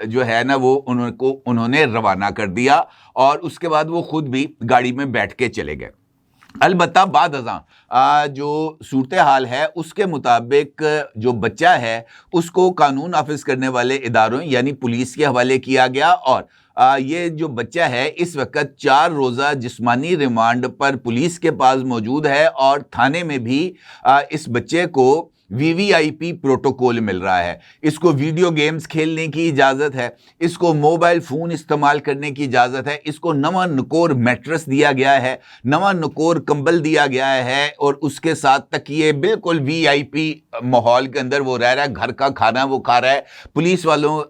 جو ہے نا وہ انہوں نے روانہ کر دیا اور اس کے بعد وہ خود بھی گاڑی میں بیٹھ کے چلے گئے۔ البتہ بعد ازاں جو صورتحال ہے اس کے مطابق جو بچہ ہے اس کو قانون نافذ کرنے والے اداروں یعنی پولیس کے حوالے کیا گیا، اور یہ جو بچہ ہے اس وقت 4 روزہ جسمانی ریمانڈ پر پولیس کے پاس موجود ہے، اور تھانے میں بھی اس بچے کو VVIP پروٹوکول مل رہا ہے۔ اس کو ویڈیو گیمز کھیلنے کی اجازت ہے، اس کو موبائل فون استعمال کرنے کی اجازت ہے، اس کو نواں نکور میٹرس دیا گیا ہے، نواں نکور کمبل دیا گیا ہے، اور اس کے ساتھ تکیے بالکل VIP ماحول کے اندر وہ رہ رہا ہے، گھر کا کھانا وہ کھا رہا ہے، پولیس والوں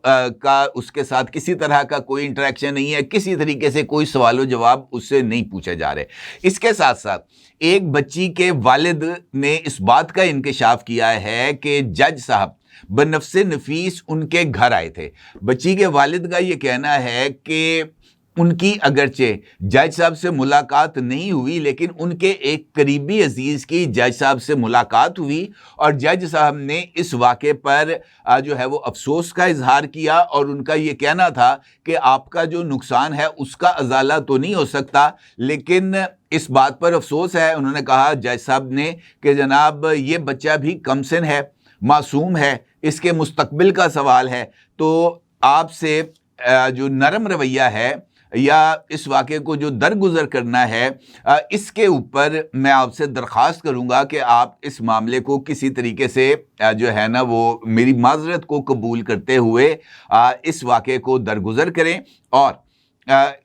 کا اس کے ساتھ کسی طرح کا کوئی انٹریکشن نہیں ہے، کسی طریقے سے کوئی سوال و جواب اس سے نہیں پوچھے جا رہے۔ اس کے ساتھ ساتھ ایک بچی کے والد نے اس بات کا انکشاف کیا ہے کہ جج صاحب بنفس نفیس ان کے گھر آئے تھے۔ بچی کے والد کا یہ کہنا ہے کہ ان کی اگرچہ جج صاحب سے ملاقات نہیں ہوئی، لیکن ان کے ایک قریبی عزیز کی جج صاحب سے ملاقات ہوئی، اور جج صاحب نے اس واقعے پر جو ہے وہ افسوس کا اظہار کیا، اور ان کا یہ کہنا تھا کہ آپ کا جو نقصان ہے اس کا ازالہ تو نہیں ہو سکتا، لیکن اس بات پر افسوس ہے۔ انہوں نے کہا جج صاحب نے کہ جناب یہ بچہ بھی کم سن ہے، معصوم ہے، اس کے مستقبل کا سوال ہے، تو آپ سے جو نرم رویہ ہے یا اس واقعے کو جو درگزر کرنا ہے، اس کے اوپر میں آپ سے درخواست کروں گا کہ آپ اس معاملے کو کسی طریقے سے جو ہے نا وہ میری معذرت کو قبول کرتے ہوئے اس واقعے کو درگزر کریں، اور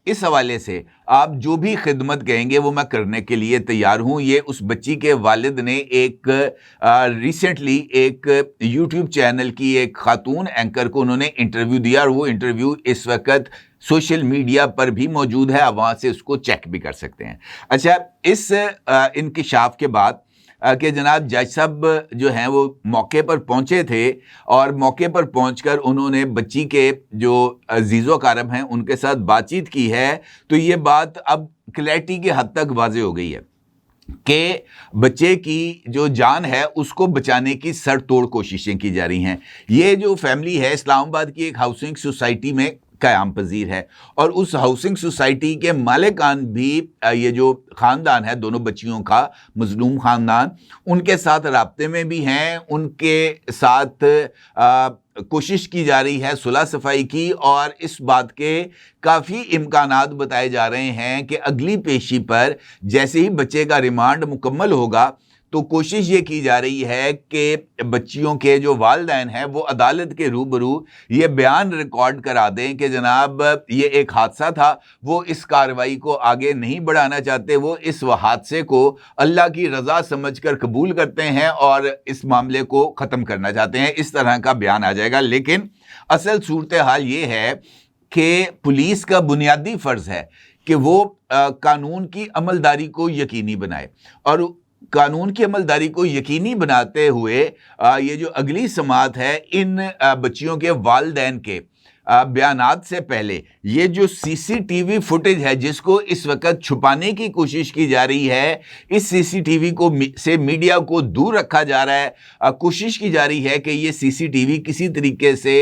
اس حوالے سے آپ جو بھی خدمت کہیں گے وہ میں کرنے کے لیے تیار ہوں۔ یہ اس بچی کے والد نے ایک ریسنٹلی ایک یوٹیوب چینل کی ایک خاتون اینکر کو انہوں نے انٹرویو دیا، اور وہ انٹرویو اس وقت سوشل میڈیا پر بھی موجود ہے، آپ وہاں سے اس کو چیک بھی کر سکتے ہیں۔ اچھا، اس انکشاف کے بعد کہ جناب جج صاحب جو ہیں وہ موقع پر پہنچے تھے، اور موقع پر پہنچ کر انہوں نے بچی کے جو عزیز و اقارب ہیں ان کے ساتھ بات چیت کی ہے، تو یہ بات اب کلیئرٹی کے حد تک واضح ہو گئی ہے کہ بچے کی جو جان ہے اس کو بچانے کی سر توڑ کوششیں کی جا رہی ہیں۔ یہ جو فیملی ہے اسلام آباد کی ایک ہاؤسنگ سوسائٹی میں قیام پذیر ہے، اور اس ہاؤسنگ سوسائٹی کے مالکان بھی یہ جو خاندان ہے دونوں بچیوں کا مظلوم خاندان، ان کے ساتھ رابطے میں بھی ہیں، ان کے ساتھ کوشش کی جا رہی ہے صلح صفائی کی، اور اس بات کے کافی امکانات بتائے جا رہے ہیں کہ اگلی پیشی پر جیسے ہی بچے کا ریمانڈ مکمل ہوگا تو کوشش یہ کی جا رہی ہے کہ بچیوں کے جو والدین ہیں وہ عدالت کے روبرو یہ بیان ریکارڈ کرا دیں کہ جناب یہ ایک حادثہ تھا، وہ اس کارروائی کو آگے نہیں بڑھانا چاہتے، وہ اس حادثے کو اللہ کی رضا سمجھ کر قبول کرتے ہیں اور اس معاملے کو ختم کرنا چاہتے ہیں، اس طرح کا بیان آ جائے گا۔ لیکن اصل صورتحال یہ ہے کہ پولیس کا بنیادی فرض ہے کہ وہ قانون کی عملداری کو یقینی بنائے، اور قانون کی عملداری کو یقینی بناتے ہوئے یہ جو اگلی سماعت ہے ان بچیوں کے والدین کے بیانات سے پہلے یہ جو CCTV فوٹیج ہے جس کو اس وقت چھپانے کی کوشش کی جا رہی ہے، اس CCTV کو سے میڈیا کو دور رکھا جا رہا ہے، کوشش کی جا رہی ہے کہ یہ CCTV کسی طریقے سے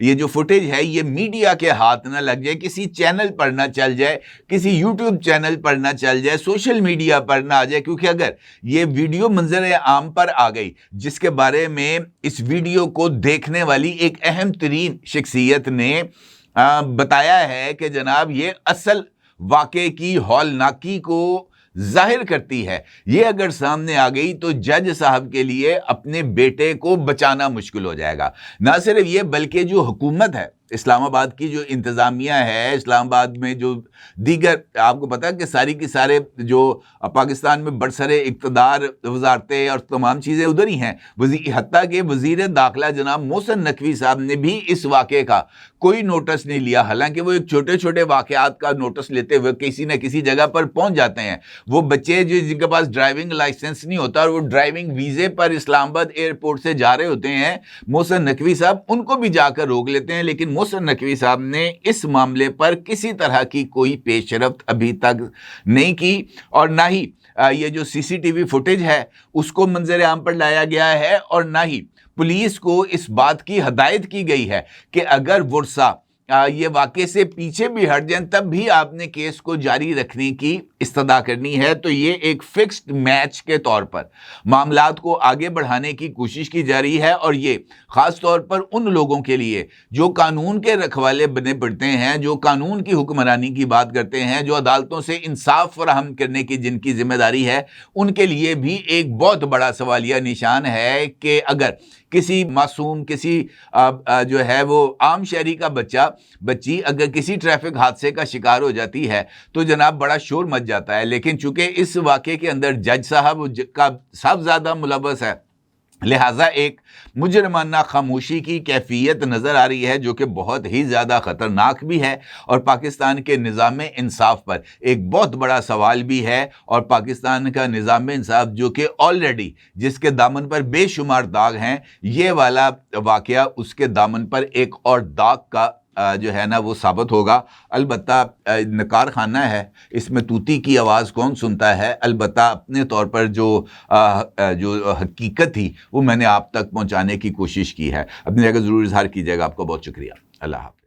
یہ جو فوٹیج ہے یہ میڈیا کے ہاتھ نہ لگ جائے، کسی چینل پر نہ چل جائے، کسی یوٹیوب چینل پر نہ چل جائے، سوشل میڈیا پر نہ آ جائے، کیونکہ اگر یہ ویڈیو منظر عام پر آ گئی، جس کے بارے میں اس ویڈیو کو دیکھنے والی ایک اہم ترین شخصیت نے بتایا ہے کہ جناب یہ اصل واقعے کی ہولناکی کو ظاہر کرتی ہے، یہ اگر سامنے آ گئی تو جج صاحب کے لیے اپنے بیٹے کو بچانا مشکل ہو جائے گا۔ نہ صرف یہ بلکہ جو حکومت ہے اسلام آباد کی، جو انتظامیہ ہے اسلام آباد میں، جو دیگر آپ کو پتا ہے کہ ساری کی سارے جو پاکستان میں برسر اقتدار وزارتیں اور تمام چیزیں ادھر ہی ہیں، حتیٰ کہ وزیر داخلہ جناب محسن نقوی صاحب نے بھی اس واقعے کا کوئی نوٹس نہیں لیا، حالانکہ وہ ایک چھوٹے چھوٹے واقعات کا نوٹس لیتے ہوئے کسی نہ کسی جگہ پر پہنچ جاتے ہیں۔ وہ بچے جن کے پاس ڈرائیونگ لائسنس نہیں ہوتا اور وہ ڈرائیونگ ویزے پر اسلام آباد ایئرپورٹ سے جا رہے ہوتے ہیں، محسن نقوی صاحب ان کو بھی جا کر روک لیتے ہیں، لیکن محسن نقوی صاحب نے اس معاملے پر کسی طرح کی کوئی پیش رفت ابھی تک نہیں کی، اور نہ ہی یہ جو CCTV فوٹیج ہے اس کو منظر عام پر لایا گیا ہے، اور نہ ہی پولیس کو اس بات کی ہدایت کی گئی ہے کہ اگر ورثہ یہ واقعے سے پیچھے بھی ہٹ جائیں تب بھی آپ نے کیس کو جاری رکھنے کی استدعا کرنی ہے. تو یہ ایک فکسڈ میچ کے طور پر معاملات کو آگے بڑھانے کی کوشش کی جا رہی ہے, اور یہ خاص طور پر ان لوگوں کے لیے جو قانون کے رکھوالے بنے پڑتے ہیں, جو قانون کی حکمرانی کی بات کرتے ہیں, جو عدالتوں سے انصاف فراہم کرنے کی جن کی ذمہ داری ہے, ان کے لیے بھی ایک بہت بڑا سوالیہ نشان ہے کہ اگر کسی معصوم, کسی جو ہے وہ عام شہری کا بچی اگر کسی ٹریفک حادثے کا شکار ہو جاتی ہے تو جناب بڑا شور مچ جاتا ہے. لیکن چونکہ اس واقعے کے اندر جج صاحب کا سب زیادہ ملوث ہے, لہٰذا ایک مجرمانہ خاموشی کی کیفیت نظر آ رہی ہے جو کہ بہت ہی زیادہ خطرناک بھی ہے, اور پاکستان کے نظام انصاف پر ایک بہت بڑا سوال بھی ہے. اور پاکستان کا نظام انصاف جو کہ آلریڈی جس کے دامن پر بے شمار داغ ہیں, یہ والا واقعہ اس کے دامن پر ایک اور داغ کا جو ہے نا وہ ثابت ہوگا. البتہ نکار خانہ ہے, اس میں طوطی کی آواز کون سنتا ہے. البتہ اپنے طور پر جو حقیقت تھی وہ میں نے آپ تک پہنچانے کی کوشش کی ہے. اپنی جگہ ضرور اظہار کیجیے گا. آپ کو بہت شکریہ. اللہ حافظ.